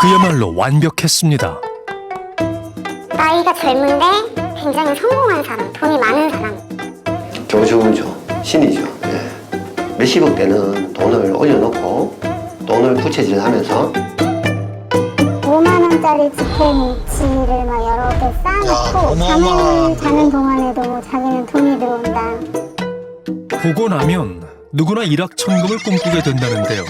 그야말로 완벽했습니다. 나이가 젊은데 굉장히 성공한 사람, 돈이 많은 사람. 교주죠. 신이죠. 예. 몇십억 대는 돈을 올려놓고 돈을 부채질하면서 5만 원짜리 지폐 뭉치를 막 여러 개 쌓아놓고 잠을 자는 동안에도 자기는 돈이 들어온다. 보고 나면 누구나 일확천금을 꿈꾸게 된다는데요.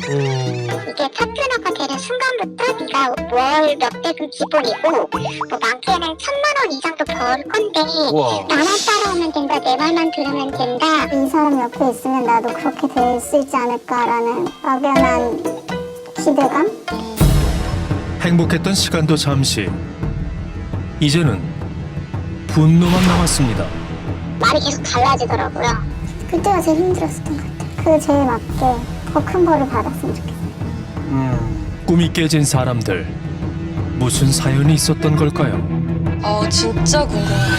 이게 파트너가 되는 순간부터 네가 월 몇백은 기본이고 뭐 많게는 1,000만 원 이상도 벌 건데 나만 따라오면 된다, 내 말만 들으면 된다. 이 사람 옆에 있으면 나도 그렇게 될 수 있지 않을까라는 막연한 기대감? 행복했던 시간도 잠시. 이제는 분노만 남았습니다. 말이 계속 달라지더라고요. 그때가 제일 힘들었었던 것 같아요. 그게 제일 맞게 더 큰 벌을 받았으면 좋겠어요. 꿈이 깨진 사람들, 무슨 사연이 있었던 걸까요? 진짜 궁금하네.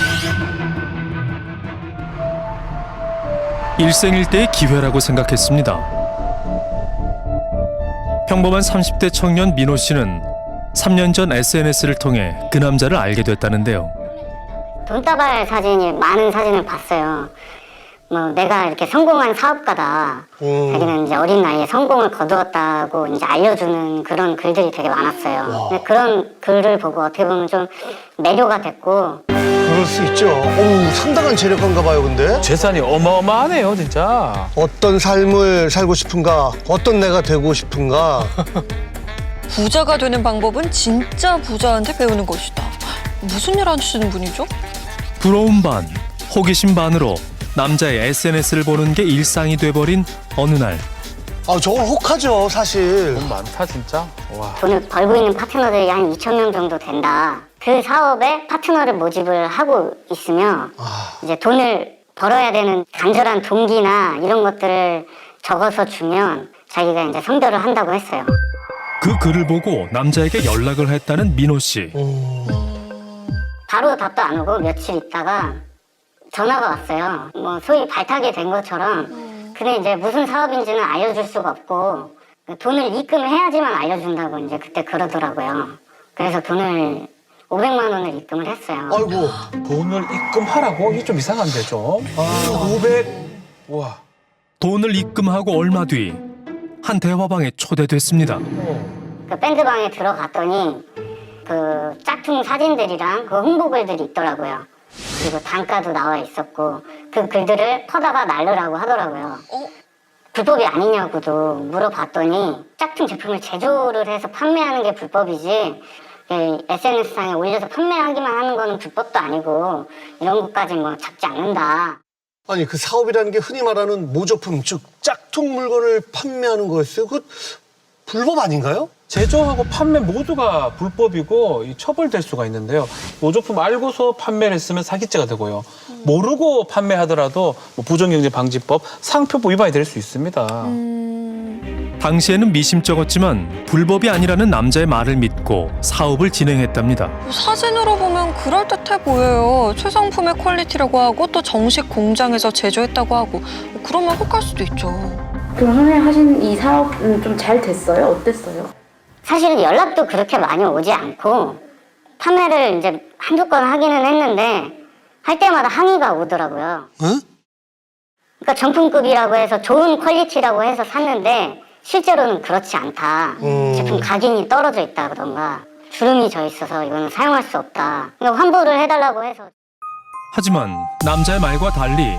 일생일대의 기회라고 생각했습니다. 평범한 30대 청년 민호 씨는 3년 전 SNS를 통해 그 남자를 알게 됐다는데요. 돈다발 사진이 많은 사진을 봤어요. 뭐 내가 이렇게 성공한 사업가다. 자기는 이제 어린 나이에 성공을 거두었다고 이제 알려주는 그런 글들이 되게 많았어요. 근데 그런 글을 보고 어떻게 보면 좀 매료가 됐고. 그럴 수 있죠. 상당한 재력가인가 봐요, 근데. 재산이 어마어마하네요, 진짜. 어떤 삶을 살고 싶은가, 어떤 내가 되고 싶은가. 부자가 되는 방법은 진짜 부자한테 배우는 것이다. 무슨 일 하시는 분이죠? 부러움 반, 호기심 반으로 남자의 SNS를 보는 게 일상이 돼버린 어느 날. 저건 혹하죠, 사실. 돈 많다, 진짜. 와. 돈을 벌고 있는 파트너들이 한 2,000명 정도 된다. 그 사업에 파트너를 모집을 하고 있으며 이제 돈을 벌어야 되는 간절한 동기나 이런 것들을 적어서 주면 자기가 이제 성별을 한다고 했어요. 그 글을 보고 남자에게 연락을 했다는 민호 씨. 바로 답도 안 오고 며칠 있다가 전화가 왔어요. 뭐 소위 발탁이 된 것처럼. 근데 이제 무슨 사업인지는 알려줄 수가 없고 돈을 입금을 해야지만 알려준다고 이제 그때 그러더라고요. 그래서 돈을 500만 원을 입금을 했어요. 아이고. 돈을 입금하라고? 이게 좀 이상한데, 좀. 500. 와. 돈을 입금하고 얼마 뒤 한 대화방에 초대됐습니다. 그 밴드방에 들어갔더니 그 짝퉁 사진들이랑 그 홍보글들이 있더라고요. 그리고 단가도 나와 있었고 그 글들을 퍼다가 날르라고 하더라고요. 불법이 아니냐고도 물어봤더니 짝퉁 제품을 제조를 해서 판매하는 게 불법이지 SNS상에 올려서 판매하기만 하는 거는 불법도 아니고 이런 것까지 뭐 잡지 않는다. 아니, 그 사업이라는 게 흔히 말하는 모조품, 즉 짝퉁 물건을 판매하는 거였어요. 그 불법 아닌가요? 제조하고 판매 모두가 불법이고 처벌될 수가 있는데요. 모조품 알고서 판매를 했으면 사기죄가 되고요. 모르고 판매하더라도 뭐 부정경제방지법, 상표법 위반이 될 수 있습니다. 당시에는 미심쩍었지만 불법이 아니라는 남자의 말을 믿고 사업을 진행했답니다. 사진으로 보면 그럴듯해 보여요. 최상품의 퀄리티라고 하고 또 정식 공장에서 제조했다고 하고 그러면 혹할 수도 있죠. 그럼 선생님 하신 이 사업은 좀 잘 됐어요? 어땠어요? 사실은 연락도 그렇게 많이 오지 않고 판매를 이제 한두 건 하기는 했는데 할 때마다 항의가 오더라고요. 응? 그러니까 정품급이라고 해서 좋은 퀄리티라고 해서 샀는데 실제로는 그렇지 않다. 제품 각인이 떨어져 있다 그런가 주름이 져 있어서 이거는 사용할 수 없다. 그러니까 환불을 해달라고 해서. 하지만 남자의 말과 달리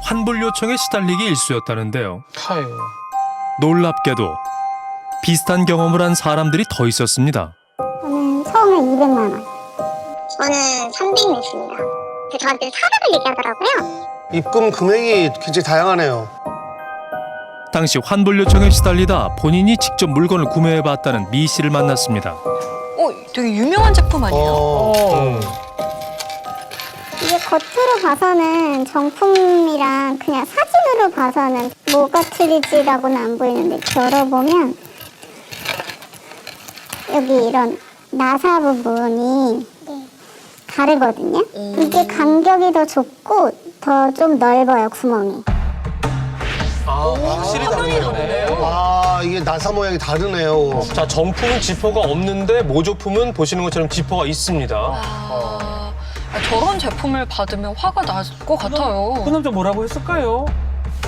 환불 요청에 시달리기 일쑤였다는데요. 아유. 놀랍게도 비슷한 경험을 한 사람들이 더 있었습니다. 저는 처음에 200만 원. 저는 300냈습니다. 저한테 400을 얘기하더라고요. 입금 금액이 굉장히 다양하네요. 당시 환불 요청에 시달리다 본인이 직접 물건을 구매해봤다는 미 씨를 만났습니다. 되게 유명한 제품 아니에요? 이게 겉으로 봐서는 정품이랑 그냥 사진으로 봐서는 뭐가 틀리지라고는 안 보이는데 열어보면 여기 이런 나사 부분이 다르거든요. 이게 간격이 더 좁고 더 좀 넓어요, 구멍이. 확실히 다르네요. 아, 이게 나사 모양이 다르네요. 자, 정품은 지퍼가 없는데 모조품은 보시는 것처럼 지퍼가 있습니다. 저런 제품을 받으면 화가 날 것 같아요. 그 남자 뭐라고 했을까요?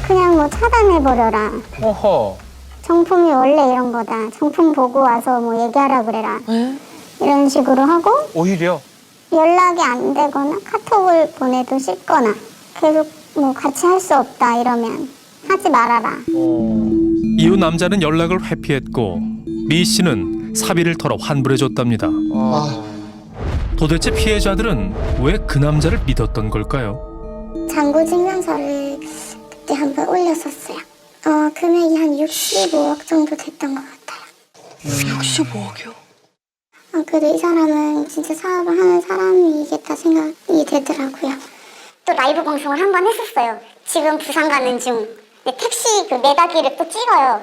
그냥 뭐 차단해버려라. 어허. 정품이 원래 이런 거다. 정품 보고 와서 뭐 얘기하라 그래라. 네? 이런 식으로 하고 오히려 연락이 안 되거나 카톡을 보내도 싫거나 계속 뭐 같이 할 수 없다 이러면 하지 말아라. 이후 남자는 연락을 회피했고 미 씨는 사비를 털어 환불해줬답니다. 도대체 피해자들은 왜 그 남자를 믿었던 걸까요? 잔고 증명서를 그때 한번 올렸었어요. 금액이 한 65억 정도 됐던 것 같아요. 65억이요? 그래도 이 사람은 진짜 사업을 하는 사람이겠다 생각이 되더라고요. 또 라이브 방송을 한 번 했었어요. 지금 부산 가는 중. 근데 택시 그 매다기를 또 찍어요.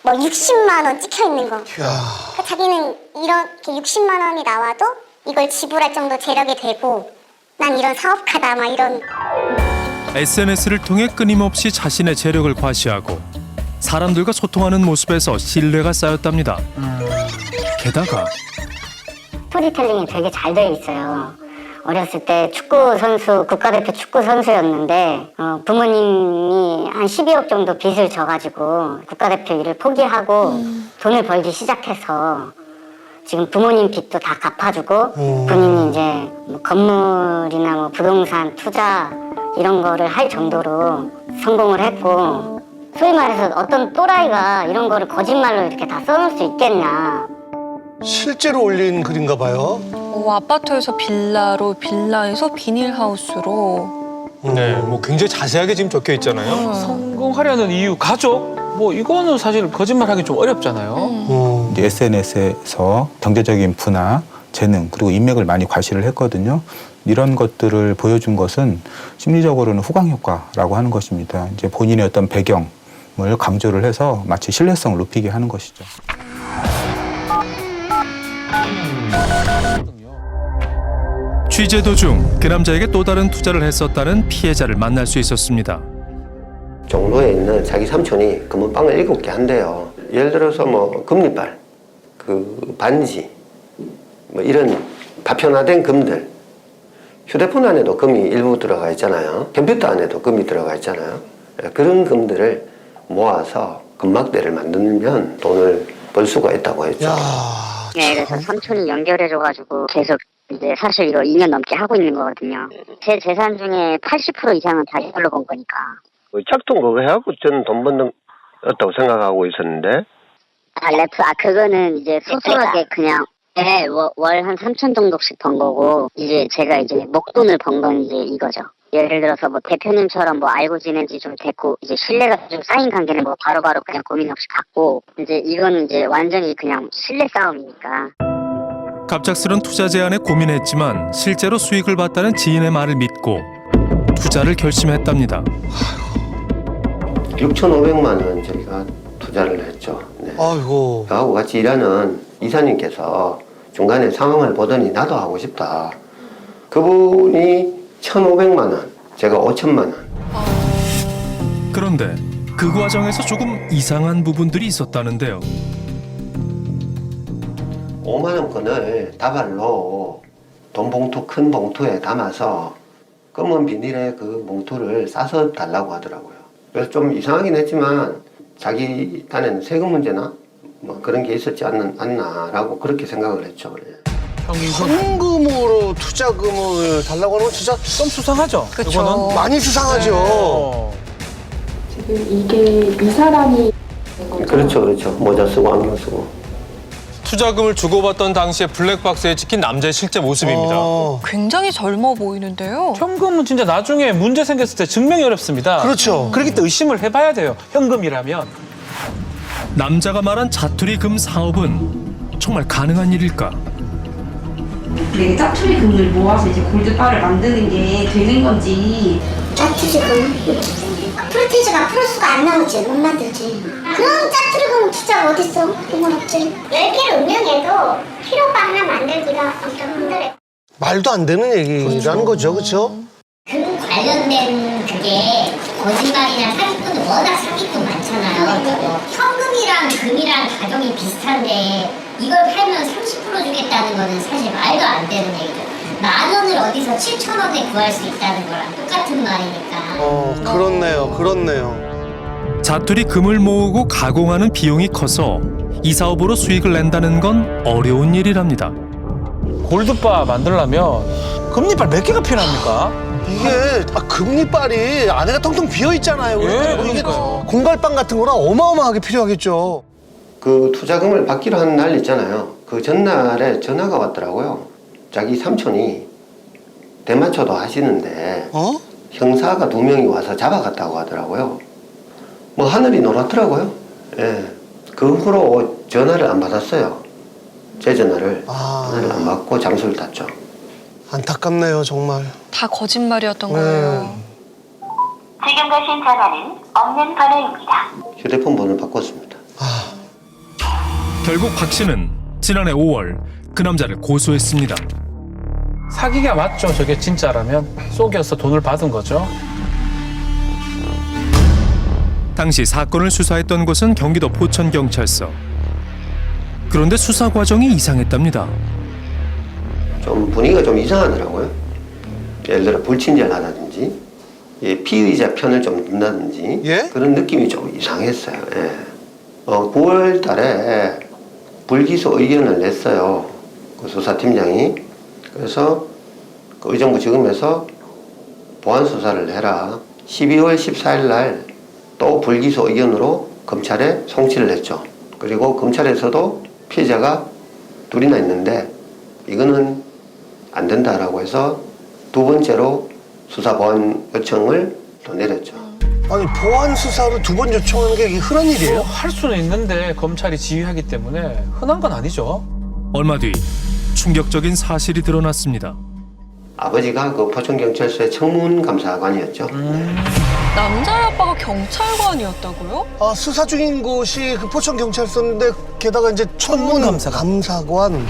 뭐 60만 원 찍혀 있는 거. 그러니까 자기는 이렇게 60만 원이 나와도 이걸 지불할 정도 재력이 되고 난 이런 사업가다 막 이런. SNS를 통해 끊임없이 자신의 재력을 과시하고 사람들과 소통하는 모습에서 신뢰가 쌓였답니다. 게다가 스토리텔링이 되게 잘 되어 있어요. 어렸을 때 축구 선수, 국가대표 축구 선수였는데 부모님이 한 12억 정도 빚을 져가지고 국가대표 일을 포기하고 돈을 벌기 시작해서 지금 부모님 빚도 다 갚아주고 본인이 이제 뭐 건물이나 뭐 부동산 투자 이런 거를 할 정도로 성공을 했고 소위 말해서 어떤 또라이가 이런 거를 거짓말로 이렇게 다 써놓을 수 있겠냐. 실제로 올린 글인가 봐요. 아파트에서 빌라로, 빌라에서 비닐하우스로. 네, 뭐 굉장히 자세하게 지금 적혀 있잖아요. 성공하려는 이유, 가족. 뭐 이거는 사실 거짓말하기 좀 어렵잖아요. 이제 SNS에서 경제적인 부나 재능 그리고 인맥을 많이 과시를 했거든요. 이런 것들을 보여준 것은 심리적으로는 후광 효과라고 하는 것입니다. 이제 본인의 어떤 배경을 강조를 해서 마치 신뢰성을 높이게 하는 것이죠. 취재 도중 그 남자에게 또 다른 투자를 했었다는 피해자를 만날 수 있었습니다. 종로에 있는 자기 삼촌이 금은방을 7개 한대요. 예를 들어서 뭐 금리발, 그 반지, 뭐 이런 다편화된 금들, 휴대폰 안에도 금이 일부 들어가 있잖아요. 컴퓨터 안에도 금이 들어가 있잖아요. 그런 금들을 모아서 금막대를 만들면 돈을 벌 수가 있다고 했죠. 네, 그래서 삼촌이 연결해줘가지고 계속 이제 사실 이거 2년 넘게 하고 있는 거거든요. 제 재산 중에 80% 이상은 다 이걸로 번 거니까. 짝퉁 그거 해갖고 저는 돈 버는 었다고 생각하고 있었는데. 그거는 이제 소소하게 그냥 월 한 3천 정도씩 번 거고 이제 제가 이제 목돈을 번 건 이제 이거죠. 예를 들어서 뭐 대표님처럼 뭐 알고 지낸 지 좀 됐고 이제 신뢰가 좀 쌓인 관계는 뭐 바로바로 그냥 고민 없이 갖고 이제 이거는 이제 완전히 그냥 신뢰 싸움이니까. 갑작스런 투자 제안에 고민했지만 실제로 수익을 봤다는 지인의 말을 믿고 투자를 결심했답니다. 6,500만 원 저희가 투자를 했죠. 네. 아이고. 저하고 같이 일하는 이사님께서 중간에 상황을 보더니 나도 하고 싶다. 그분이 1,500만 원, 제가 5천만 원. 그런데 그 과정에서 조금 이상한 부분들이 있었다는데요. 5만 원권을 다발로 돈 봉투, 큰 봉투에 담아서 검은 비닐에 그 봉투를 싸서 달라고 하더라고요. 그래서 좀 이상하긴 했지만 자기 딴에는 세금 문제나 뭐 그런 게 있었지 않나라고 그렇게 생각을 했죠. 현금으로 투자금을 달라고 하는 건 진짜 좀 수상하죠? 그쵸. 이거는? 많이 수상하죠. 지금 이게 이 사람이 그렇죠. 모자 쓰고 안경 쓰고. 투자금을 주고받던 당시에 블랙박스에 찍힌 남자의 실제 모습입니다. 굉장히 젊어 보이는데요. 현금은 진짜 나중에 문제 생겼을 때 증명이 어렵습니다. 그렇죠. 그렇기 때문에 의심을 해봐야 돼요. 현금이라면. 남자가 말한 자투리 금 사업은 정말 가능한 일일까? 근데 짜투리 금을 모아서 이제 골드바를 만드는 게 되는 건지. 짜투리금 프로테이즈가 플러스가 안 나오지 못 만들지. 그럼 짜투리금 투자가 어딨어? 그건 없지. 10개를 운영해도 필요가 하나 만들기가 엄청 힘들어요. 말도 안 되는 얘기라는 거죠, 그렇죠? 그 관련된 그게 거짓말이나 사기꾼은 워낙 사기꾼 많잖아요. 현금이랑 금이랑 가격이 비슷한데 이걸 팔면 30% 주겠다는 거는 사실 말도 안 되는 얘기죠. 10,000원을 어디서 7,000원에 구할 수 있다는 거랑 똑같은 말이니까. 그렇네요. 자투리 금을 모으고 가공하는 비용이 커서 이 사업으로 수익을 낸다는 건 어려운 일이랍니다. 골드바 만들려면 금리빨 몇 개가 필요합니까? 이게 금리빨이 안에가 텅텅 비어 있잖아요. 예, 이게 그러니까요. 공갈빵 같은 거랑 어마어마하게 필요하겠죠. 그 투자금을 받기로 한 날 있잖아요. 그 전날에 전화가 왔더라고요. 자기 삼촌이 대마초도 하시는데 형사가 2명이 와서 잡아갔다고 하더라고요. 뭐 하늘이 노랗더라고요. 예. 그 후로 전화를 안 받았어요. 제 전화를 안 받고 장소를 탔죠. 안타깝네요, 정말. 다 거짓말이었던 거예요. 지금 거신 전화는 없는 번호입니다. 휴대폰 번호를 바꿨습니다. 결국 박 씨는 지난해 5월 그 남자를 고소했습니다. 사기가 맞죠. 저게 진짜라면 속여서 돈을 받은 거죠. 당시 사건을 수사했던 곳은 경기도 포천경찰서. 그런데 수사 과정이 이상했답니다. 좀 분위기가 좀 이상하더라고요. 예를 들어 불친절하다든지 피의자 편을 좀 든다든지 예? 그런 느낌이 좀 이상했어요. 예. 9월 달에 불기소 의견을 냈어요. 그 수사팀장이. 그래서 그 의정부 지검에서 보안 수사를 해라. 12월 14일 날 또 불기소 의견으로 검찰에 송치를 했죠. 그리고 검찰에서도 피해자가 2이나 있는데 이거는 안 된다라고 해서 2번째로 수사 보안 요청을 또 내렸죠. 아니, 보안 수사로 2번 요청하는 게 이게 흔한 일이에요? 할 수는 있는데 검찰이 지휘하기 때문에 흔한 건 아니죠. 얼마 뒤 충격적인 사실이 드러났습니다. 아버지가 그 포천경찰서의 청문감사관이었죠. 남자의 아빠가 경찰관이었다고요? 수사 중인 곳이 그 포천경찰서인데 게다가 이제 청문감사관.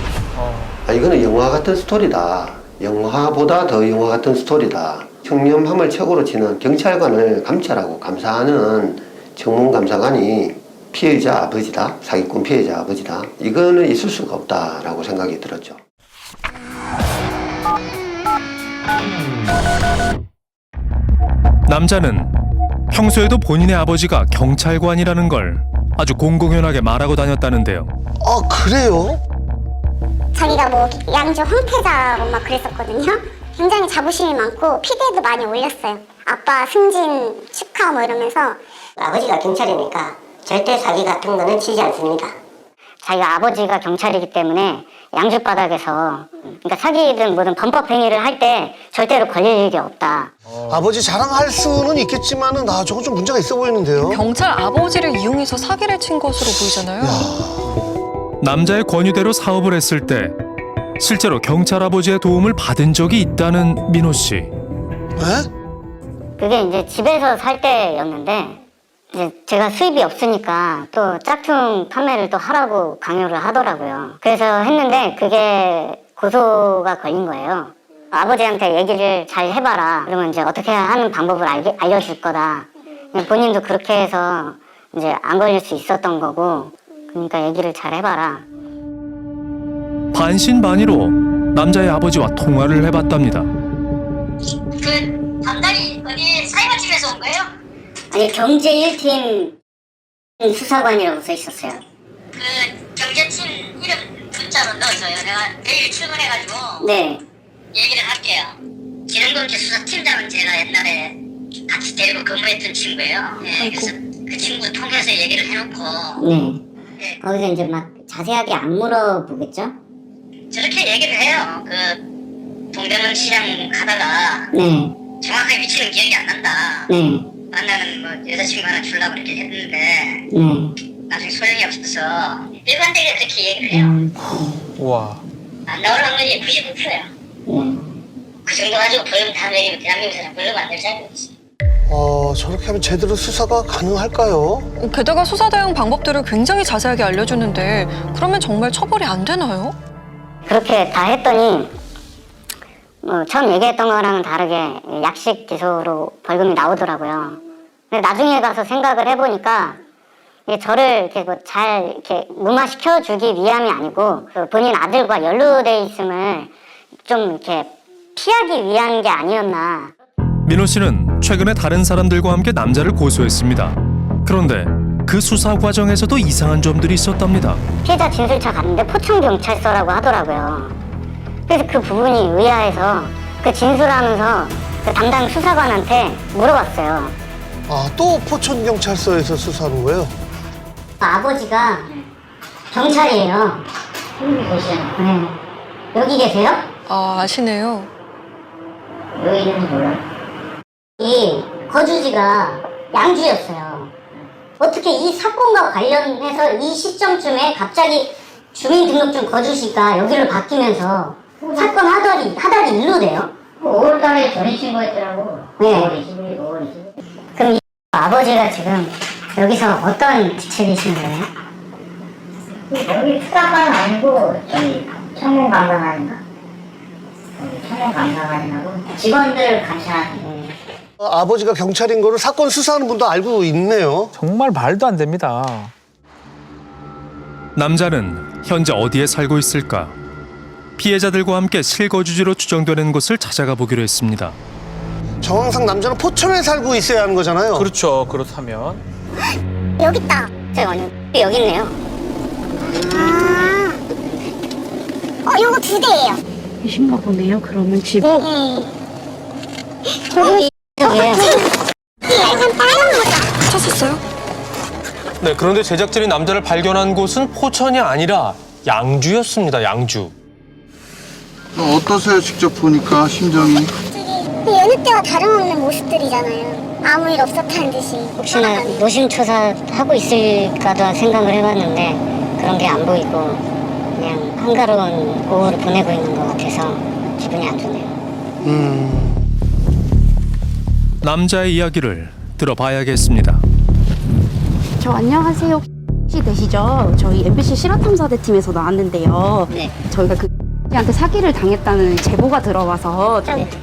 이거는 영화 같은 스토리다. 영화보다 더 영화 같은 스토리다. 청렴함을 최고로 치는 경찰관을 감찰하고 감사하는 청문감사관이 피해자 아버지다. 사기꾼 피해자 아버지다. 이거는 있을 수가 없다라고 생각이 들었죠. 남자는 평소에도 본인의 아버지가 경찰관이라는 걸 아주 공공연하게 말하고 다녔다는데요. 그래요? 자기가 뭐 양주 황태자고 막 그랬었거든요. 굉장히 자부심이 많고 피드에도 많이 올렸어요. 아빠 승진 축하 뭐 이러면서. 아버지가 경찰이니까 절대 사기 같은 거는 치지 않습니다. 자기가 아버지가 경찰이기 때문에 양주바닥에서 그러니까 사기든 뭐든 범법 행위를 할 때 절대로 걸릴 일이 없다. 아버지 자랑할 수는 있겠지만은 저건 좀 문제가 있어 보이는데요. 경찰 아버지를 이용해서 사기를 친 것으로 보이잖아요. 남자의 권유대로 사업을 했을 때 실제로 경찰 아버지의 도움을 받은 적이 있다는 민호 씨. 그게 이제 집에서 살 때였는데 이제 제가 수입이 없으니까 또 짝퉁 판매를 또 하라고 강요를 하더라고요. 그래서 했는데 그게 고소가 걸린 거예요. 아버지한테 얘기를 잘 해봐라. 그러면 이제 어떻게 하는 방법을 알려줄 거다. 본인도 그렇게 해서 이제 안 걸릴 수 있었던 거고, 그러니까 얘기를 잘 해봐라. 반신반의로 남자의 아버지와 통화를 해봤답니다. 그 담당이 어디 사이버팀에서 온 거예요? 아니 경제 1팀 수사관이라고 써 있었어요. 그 경제팀 이름 문자로 넣어줘요. 내가 내일 출근해가지고 네. 얘기를 할게요. 기능범죄 수사팀장은 제가 옛날에 같이 데리고 근무했던 친구예요. 네, 그래서 그 친구 통해서 얘기를 해놓고 네. 거기서 이제 막 자세하게 안 물어보겠죠? 저렇게 얘기를 해요. 그 동대문 시장 가다가 정확하게 위치는 기억이 안 난다. 만나는 뭐 여자친구 하나 주려고 이렇게 했는데 나중에 소용이 없어서 일관되게 그렇게 얘기를 해요. 우와. 안 나오는 확률이 99%예요. 그 정도 가지고 보험 다 내리면 대한민국에서 물려면 안 될 자리였지. 저렇게 하면 제대로 수사가 가능할까요? 게다가 수사 대응 방법들을 굉장히 자세하게 알려주는데 그러면 정말 처벌이 안 되나요? 그렇게 다 했더니 뭐 처음 얘기했던 거랑은 다르게 약식 기소로 벌금이 나오더라고요. 근데 나중에 가서 생각을 해보니까 이게 저를 이렇게 잘 이렇게 무마시켜 주기 위함이 아니고 그 본인 아들과 연루돼 있음을 좀 이렇게 피하기 위한 게 아니었나. 민호 씨는 최근에 다른 사람들과 함께 남자를 고소했습니다. 그런데 그 수사 과정에서도 이상한 점들이 있었답니다. 피해자 진술차 갔는데 포천경찰서라고 하더라고요. 그래서 그 부분이 의아해서 그 진술하면서 그 담당 수사관한테 물어봤어요. 아, 또 포천경찰서에서 수사하는 거예요? 아버지가 경찰이에요. 네. 여기 계세요? 아, 아시네요. 여기 있는지 몰라요. 이 거주지가 양주였어요. 어떻게 이 사건과 관련해서 이 시점쯤에 갑자기 주민등록증 거주지가 여기를 바뀌면서 사건 하달이 일로 돼요? 5월달에 전입 신고했더라고. 네. 5월 20일. 그럼 이 아버지가 지금 여기서 어떤 직책이신 거예요? 여기 수사관 아니고 저기 청문감사관인가? 청문감사관이라고 직원들 감시하는. 아버지가 경찰인 거를 사건 수사하는 분도 알고 있네요. 정말 말도 안 됩니다. 남자는 현재 어디에 살고 있을까? 피해자들과 함께 실거주지로 추정되는 곳을 찾아가 보기로 했습니다. 정황상 남자는 포천에 살고 있어야 하는 거잖아요. 그렇죠. 그렇다면. 여기 있다. 잠깐만요. 여기 있네요. 요거 2대예요. 계신가 보네요. 그러면 집. 저기 저기에요. 약간 빨간 모자. 찾았어요? 네, 그런데 제작진이 남자를 발견한 곳은 포천이 아니라 양주였습니다. 양주. 어떠세요? 직접 보니까 심정이? 여느 때와 다름없는 모습들이잖아요. 아무 일 없었다는 듯이. 혹시나 노심초사하고 있을까도 생각을 해봤는데 그런 게 안 보이고 그냥 한가로운 오후를 보내고 있는 것 같아서 기분이 안 좋네요. 남자의 이야기를 들어봐야겠습니다. 저 안녕하세요. 혹시 되시죠? 저희 MBC 실화탐사대 팀에서 나왔는데요. 네. 저희가 그 한테 사기를 당했다는 제보가 들어와서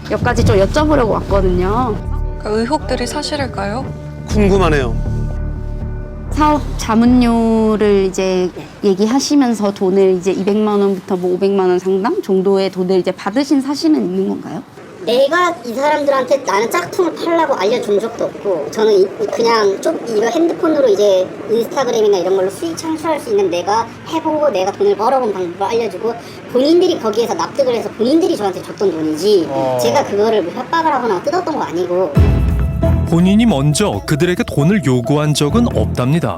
몇 가지 좀 여쭤보려고 왔거든요. 그 의혹들이 사실일까요? 궁금하네요. 사업 자문료를 이제 얘기하시면서 돈을 이제 200만 원부터 뭐 500만 원 상당 정도의 돈을 이제 받으신 사실은 있는 건가요? 내가 이 사람들한테 나는 짝퉁을 팔라고 알려준 적도 없고 저는 그냥 좀 이거 핸드폰으로 이제 인스타그램이나 이런 걸로 수익 창출할 수 있는 내가 해보고 내가 돈을 벌어본 방법을 알려주고 본인들이 거기에서 납득을 해서 본인들이 저한테 줬던 돈이지 제가 그거를 뭐 협박을 하거나 뜯었던 거 아니고. 본인이 먼저 그들에게 돈을 요구한 적은 없답니다.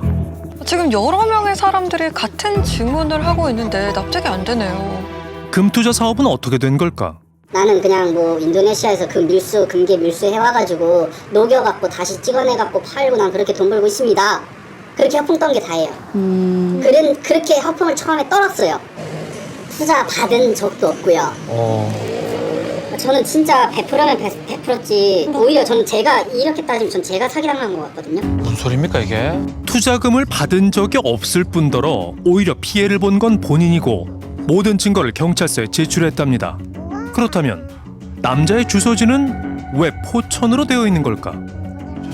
지금 여러 명의 사람들이 같은 질문을 하고 있는데 납득이 안 되네요. 금투자 사업은 어떻게 된 걸까? 나는 그냥 뭐 인도네시아에서 그 금괴 밀수 해와가지고 녹여갖고 다시 찍어내갖고 팔고 난 그렇게 돈 벌고 있습니다. 그렇게 허풍 떤 게 다예요. 그렇게 허풍을 처음에 떨었어요. 투자 받은 적도 없고요. 저는 진짜 베풀으면 베풀었지. 오히려 저는 제가 이렇게 따지면 전 제가 사기당한 것 같거든요. 무슨 소리입니까 이게? 투자금을 받은 적이 없을 뿐더러 오히려 피해를 본 건 본인이고 모든 증거를 경찰서에 제출했답니다. 그렇다면 남자의 주소지는 왜 포천으로 되어 있는 걸까?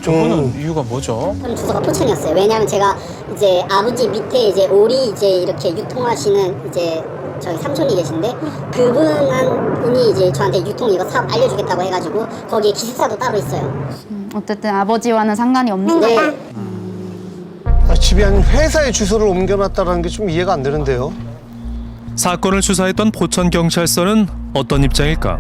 저거는 이유가 뭐죠? 저는 주소가 포천이었어요. 왜냐하면 제가 이제 아버지 밑에 이제 오리 이제 이렇게 유통하시는 이제 저희 삼촌이 계신데 그분이 이제 저한테 유통 이거 사업 알려주겠다고 해가지고 거기에 기숙사도 따로 있어요. 어쨌든 아버지와는 상관이 없는 네. 집이 아닌 회사의 주소를 옮겨놨다는 게 좀 이해가 안 되는데요. 사건을 수사했던 포천경찰서는 어떤 입장일까?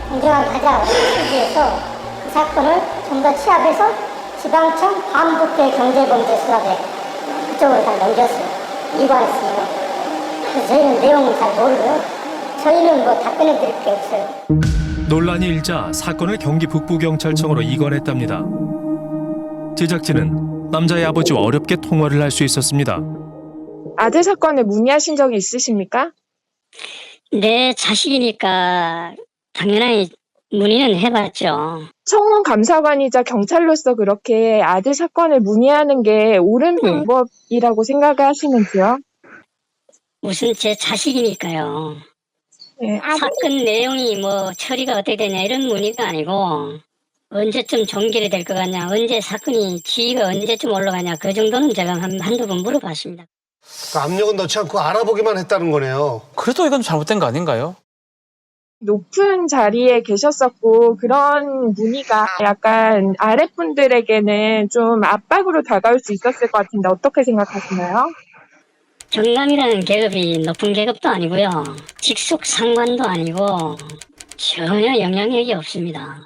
공정한 가자 취지에서 그 사건을 좀 더 취합해서 지방청 반부패 경제범죄수사대 그쪽으로 다 넘겼어요. 이관했습니다. 그래서 저희는 내용은 잘 모르고요. 저희는 뭐 답변해 드릴 게 없어요. 논란이 일자 사건을 경기 북부경찰청으로 이관했답니다. 제작진은 남자의 아버지와 어렵게 통화를 할 수 있었습니다. 아들 사건에 문의하신 적이 있으십니까? 내 자식이니까 당연히 문의는 해봤죠. 청문감사관이자 경찰로서 그렇게 아들 사건을 문의하는 게 옳은 방법이라고 생각하시는지요? 무슨 제 자식이니까요. 네, 사건 내용이 뭐 처리가 어떻게 되냐 이런 문의가 아니고 언제쯤 종결이 될 것 같냐, 언제 사건이 지위가 언제쯤 올라가냐, 그 정도는 제가 한두 번 물어봤습니다. 그러니까 압력은 넣지 않고 알아보기만 했다는 거네요. 그래도 이건 잘못된 거 아닌가요? 높은 자리에 계셨었고 그런 문의가 약간 아랫분들에게는 좀 압박으로 다가올 수 있었을 것 같은데 어떻게 생각하시나요? 경감이라는 계급이 높은 계급도 아니고요. 직속 상관도 아니고 전혀 영향력이 없습니다.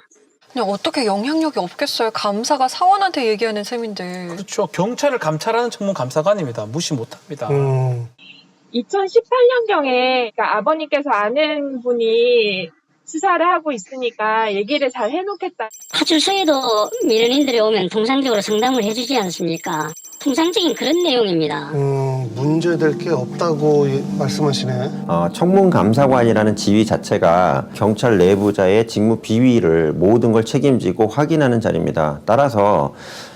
그냥 어떻게 영향력이 없겠어요. 감사가 사원한테 얘기하는 셈인데. 그렇죠. 경찰을 감찰하는 전문 감사관입니다. 무시 못합니다. 2018년경에 그러니까 아버님께서 아는 분이 수사를 하고 있으니까 얘기를 잘 해놓겠다. 파출소에도 민원인들이 오면 통상적으로 상담을 해주지 않습니까? 통상적인 그런 내용입니다. 문제될 게 없다고 말씀하시네. 청문감사관이라는 지위 자체가 경찰 내부자의 직무 비위를 모든 걸 책임지고 확인하는 자리입니다. 따라서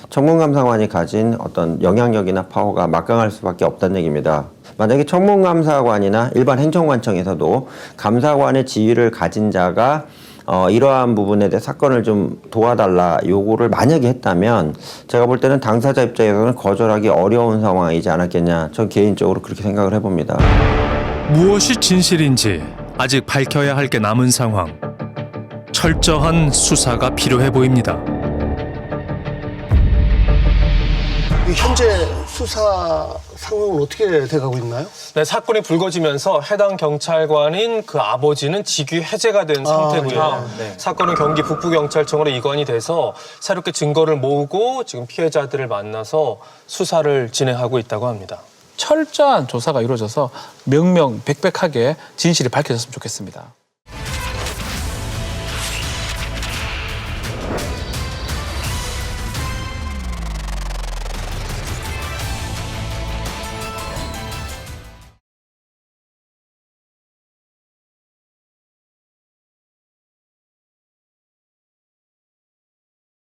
청문감사관이 가진 어떤 영향력이나 파워가 막강할 수밖에 없다는 얘기입니다. 만약에 청문감사관이나 일반 행정관청에서도 감사관의 지위를 가진 자가 이러한 부분에 대해 사건을 좀 도와달라 요구를 만약에 했다면 제가 볼 때는 당사자 입장에서는 거절하기 어려운 상황이지 않았겠냐, 전 개인적으로 그렇게 생각을 해봅니다. 무엇이 진실인지 아직 밝혀야 할 게 남은 상황. 철저한 수사가 필요해 보입니다. 현재 수사 상황은 어떻게 돼가고 있나요? 네, 사건이 불거지면서 해당 경찰관인 그 아버지는 직위 해제가 된 상태고요. 네. 사건은 경기 북부경찰청으로 이관이 돼서 새롭게 증거를 모으고 지금 피해자들을 만나서 수사를 진행하고 있다고 합니다. 철저한 조사가 이루어져서 명명백백하게 진실이 밝혀졌으면 좋겠습니다.